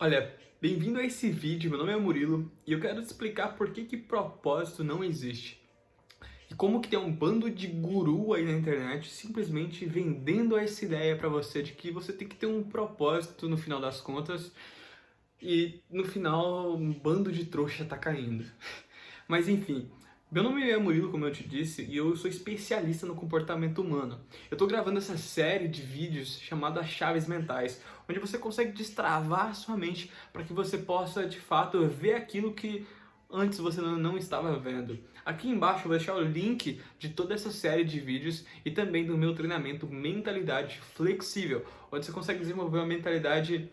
Olha, bem-vindo a esse vídeo, meu nome é Murilo e eu quero te explicar por que propósito não existe. E como que tem um bando de guru aí na internet simplesmente vendendo essa ideia pra você de que você tem que ter um propósito no final das contas e no final um bando de trouxa tá caindo. Mas enfim, meu nome é Murilo, como eu te disse, e eu sou especialista no comportamento humano. Eu estou gravando essa série de vídeos chamada Chaves Mentais, onde você consegue destravar a sua mente para que você possa, de fato, ver aquilo que antes você não estava vendo. Aqui embaixo eu vou deixar o link de toda essa série de vídeos e também do meu treinamento Mentalidade Flexível, onde você consegue desenvolver uma mentalidade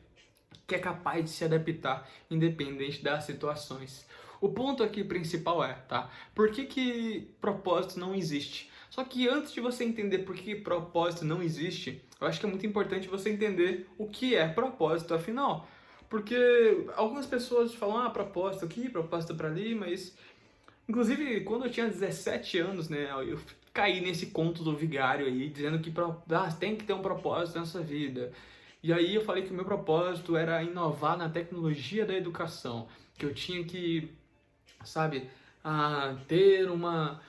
que é capaz de se adaptar independente das situações. O ponto aqui principal é, tá? Por que propósito não existe? Só que antes de você entender por que propósito não existe, eu acho que é muito importante você entender o que é propósito, afinal. Porque algumas pessoas falam, propósito aqui, propósito para ali, mas... Inclusive, quando eu tinha 17 anos, né, eu caí nesse conto do vigário aí, dizendo que tem que ter um propósito nessa vida. E aí eu falei que o meu propósito era inovar na tecnologia da educação, que eu tinha que, sabe, ter uma...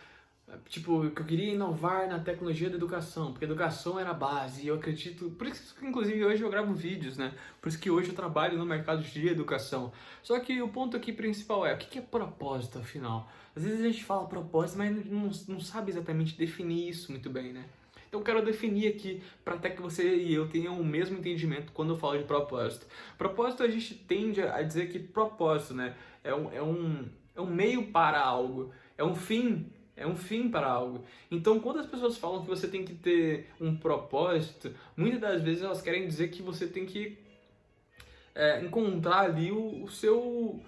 Tipo, que eu queria inovar na tecnologia da educação, porque a educação era a base, e eu acredito... Por isso que, inclusive, hoje eu gravo vídeos, né? Por isso que hoje eu trabalho no mercado de educação. Só que o ponto aqui principal é, o que é propósito, afinal? Às vezes a gente fala propósito, mas não sabe exatamente definir isso muito bem, né? Então eu quero definir aqui, para até que você e eu tenham o mesmo entendimento quando eu falo de propósito. Propósito, a gente tende a dizer que propósito, né, é um meio para algo, é um fim para algo. Então, quando as pessoas falam que você tem que ter um propósito, muitas das vezes elas querem dizer que você tem que encontrar ali o seu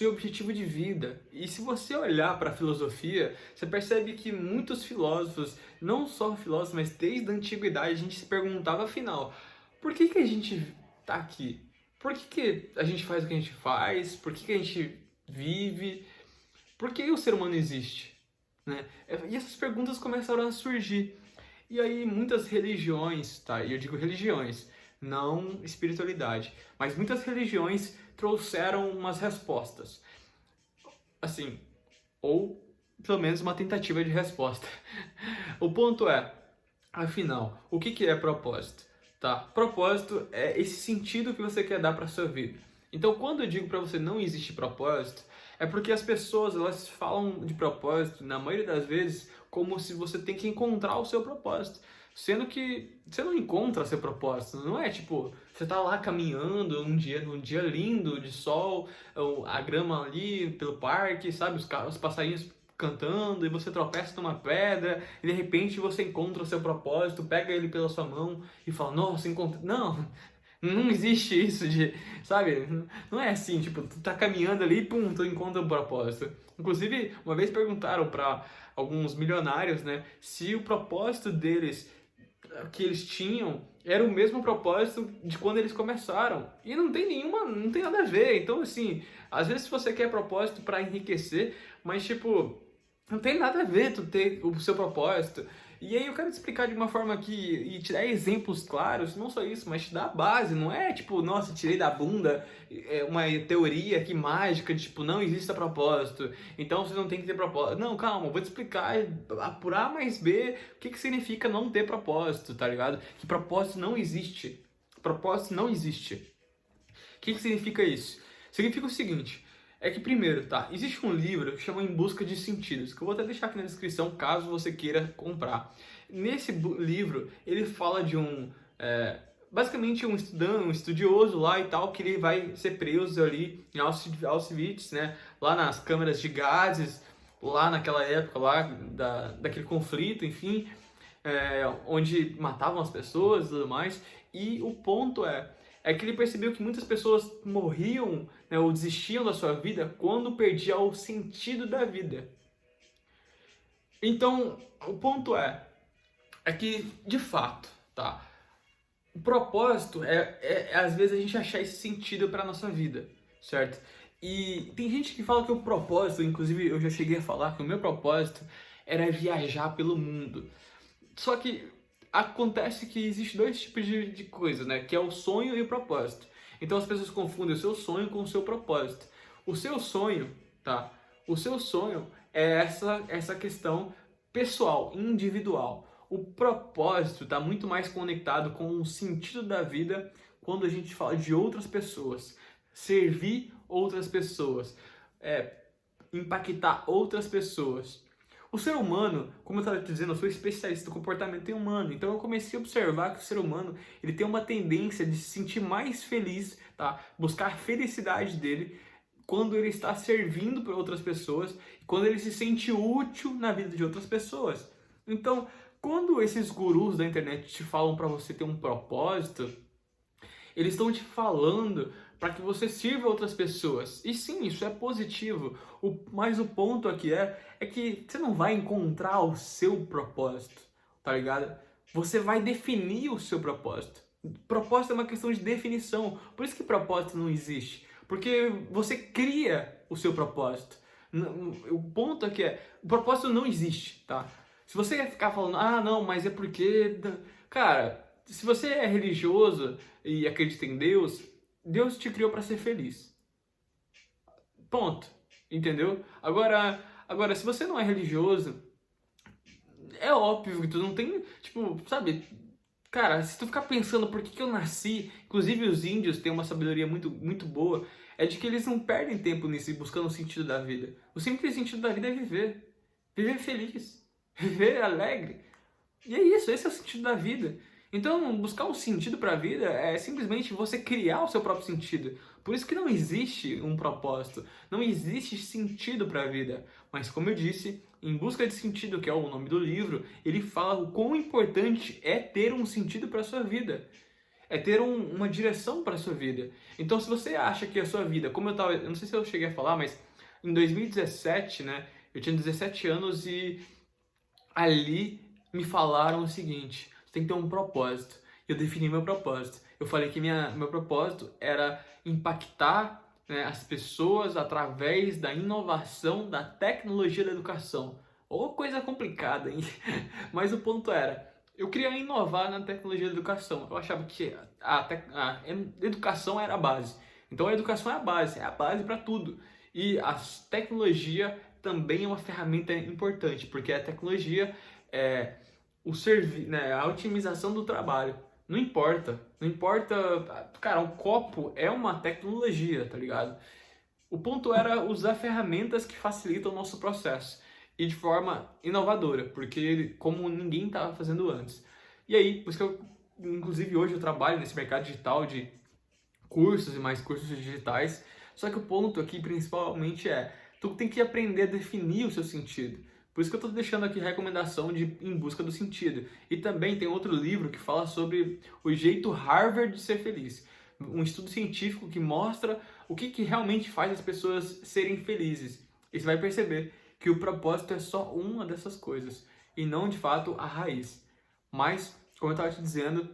objetivo de vida. E se você olhar para a filosofia, você percebe que muitos filósofos, não só filósofos, mas desde a antiguidade, a gente se perguntava, afinal, por que a gente está aqui? Por que a gente faz o que a gente faz? Por que a gente vive? Por que o ser humano existe? Né? E essas perguntas começaram a surgir. E aí muitas religiões, tá? E eu digo religiões, não espiritualidade, mas muitas religiões trouxeram umas respostas. Assim, ou pelo menos uma tentativa de resposta. O ponto é, afinal, o que é propósito? Tá? Propósito é esse sentido que você quer dar para sua vida. Então, quando eu digo para você não existe propósito, é porque as pessoas elas falam de propósito, na maioria das vezes, como se você tem que encontrar o seu propósito. Sendo que você não encontra seu propósito, não é tipo, você tá lá caminhando num dia lindo de sol, a grama ali pelo parque, sabe, os passarinhos cantando e você tropeça numa pedra e de repente você encontra o seu propósito, pega ele pela sua mão e fala, nossa, encontrei. Não existe isso de, sabe? Não é assim, tipo, tu tá caminhando ali e pum, tu encontra um propósito. Inclusive, uma vez perguntaram para alguns milionários, né, se o propósito deles que eles tinham era o mesmo propósito de quando eles começaram. E não tem nada a ver. Então, assim, às vezes você quer propósito para enriquecer, mas tipo, não tem nada a ver tu ter o seu propósito. E aí eu quero te explicar de uma forma que, e te dar exemplos claros, não só isso, mas te dar a base, não é tipo, nossa, tirei da bunda uma teoria aqui mágica, de, tipo, não existe propósito, então você não tem que ter propósito. Não, calma, vou te explicar por A mais B o que significa não ter propósito, tá ligado? Que propósito não existe. Propósito não existe. O que significa isso? Significa o seguinte, é que primeiro, tá, existe um livro que chama Em Busca de Sentidos, que eu vou até deixar aqui na descrição caso você queira comprar. Nesse livro, ele fala de basicamente um estudante, um estudioso lá e tal, que ele vai ser preso ali em Auschwitz, né, lá nas câmeras de gases, lá naquela época lá daquele conflito, enfim, onde matavam as pessoas e tudo mais. E o ponto é que ele percebeu que muitas pessoas morriam, né, ou desistiam da sua vida quando perdiam o sentido da vida. Então, o ponto é que, de fato, tá? O propósito é às vezes a gente achar esse sentido para nossa vida, certo? E tem gente que fala que o propósito, inclusive eu já cheguei a falar que o meu propósito era viajar pelo mundo. Só que acontece que existe dois tipos de coisa, né? Que é o sonho e o propósito. Então as pessoas confundem o seu sonho com o seu propósito. O seu sonho, tá? O seu sonho é essa questão pessoal, individual. O propósito está muito mais conectado com o sentido da vida quando a gente fala de outras pessoas. Servir outras pessoas. Impactar outras pessoas. O ser humano, como eu estava dizendo, eu sou especialista do comportamento humano, então eu comecei a observar que o ser humano ele tem uma tendência de se sentir mais feliz, tá? Buscar a felicidade dele quando ele está servindo para outras pessoas, quando ele se sente útil na vida de outras pessoas. Então, quando esses gurus da internet te falam para você ter um propósito, eles estão te falando para que você sirva outras pessoas. E sim, isso é positivo. Mas o ponto aqui é que você não vai encontrar o seu propósito, tá ligado? Você vai definir o seu propósito. Propósito é uma questão de definição. Por isso que propósito não existe. Porque você cria o seu propósito. O ponto aqui o propósito não existe, tá? Se você ficar falando, não, mas é porque... Cara, se você é religioso e acredita em Deus, Deus te criou para ser feliz. Ponto. Entendeu? Agora, se você não é religioso, é óbvio que tu não tem, tipo, sabe? Cara, se tu ficar pensando por que eu nasci, inclusive os índios têm uma sabedoria muito, muito boa, é de que eles não perdem tempo nisso, buscando o sentido da vida. O simples sentido da vida é viver. Viver feliz. Viver alegre. E é isso, esse é o sentido da vida. Então, buscar um sentido para a vida é simplesmente você criar o seu próprio sentido. Por isso que não existe um propósito, não existe sentido para a vida. Mas como eu disse, Em Busca de Sentido, que é o nome do livro, ele fala o quão importante é ter um sentido para a sua vida. É ter uma direção para a sua vida. Então, se você acha que a sua vida, como eu não sei se eu cheguei a falar, mas em 2017, né, eu tinha 17 anos e ali me falaram o seguinte: você tem que ter um propósito. Eu defini meu propósito. Eu falei que meu propósito era impactar, né, as pessoas através da inovação da tecnologia da educação. Ou coisa complicada, hein? Mas o ponto era, eu queria inovar na tecnologia da educação. Eu achava que a educação era a base. Então a educação é a base para tudo. E a tecnologia também é uma ferramenta importante, porque a tecnologia é né, a otimização do trabalho. Não importa, cara, um copo é uma tecnologia, tá ligado? O ponto era usar ferramentas que facilitam o nosso processo e de forma inovadora, porque como ninguém estava fazendo antes. E aí, por isso que inclusive hoje eu trabalho nesse mercado digital de cursos e mais cursos digitais, só que o ponto aqui principalmente tu tem que aprender a definir o seu sentido. Por isso que eu estou deixando aqui a recomendação de Em Busca do Sentido. E também tem outro livro que fala sobre o jeito Harvard de ser feliz. Um estudo científico que mostra o que realmente faz as pessoas serem felizes. E você vai perceber que o propósito é só uma dessas coisas e não de fato a raiz. Mas, como eu estava te dizendo,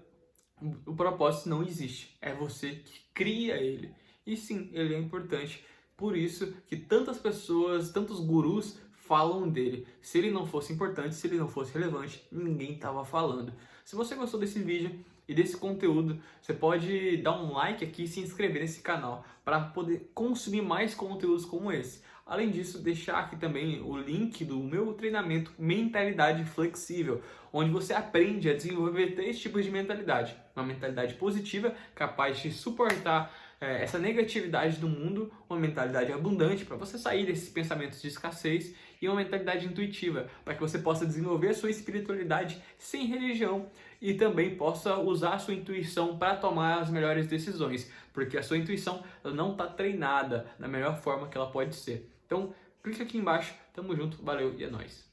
o propósito não existe. É você que cria ele. E sim, ele é importante. Por isso que tantas pessoas, tantos gurus falam dele. Se ele não fosse importante, se ele não fosse relevante, ninguém estava falando. Se você gostou desse vídeo e desse conteúdo, você pode dar um like aqui e se inscrever nesse canal para poder consumir mais conteúdos como esse. Além disso, deixar aqui também o link do meu treinamento Mentalidade Flexível, onde você aprende a desenvolver 3 tipos de mentalidade. Uma mentalidade positiva, capaz de suportar essa negatividade do mundo, uma mentalidade abundante para você sair desses pensamentos de escassez, e uma mentalidade intuitiva para que você possa desenvolver a sua espiritualidade sem religião e também possa usar a sua intuição para tomar as melhores decisões, porque a sua intuição não está treinada da melhor forma que ela pode ser. Então, clica aqui embaixo, tamo junto, valeu e é nóis!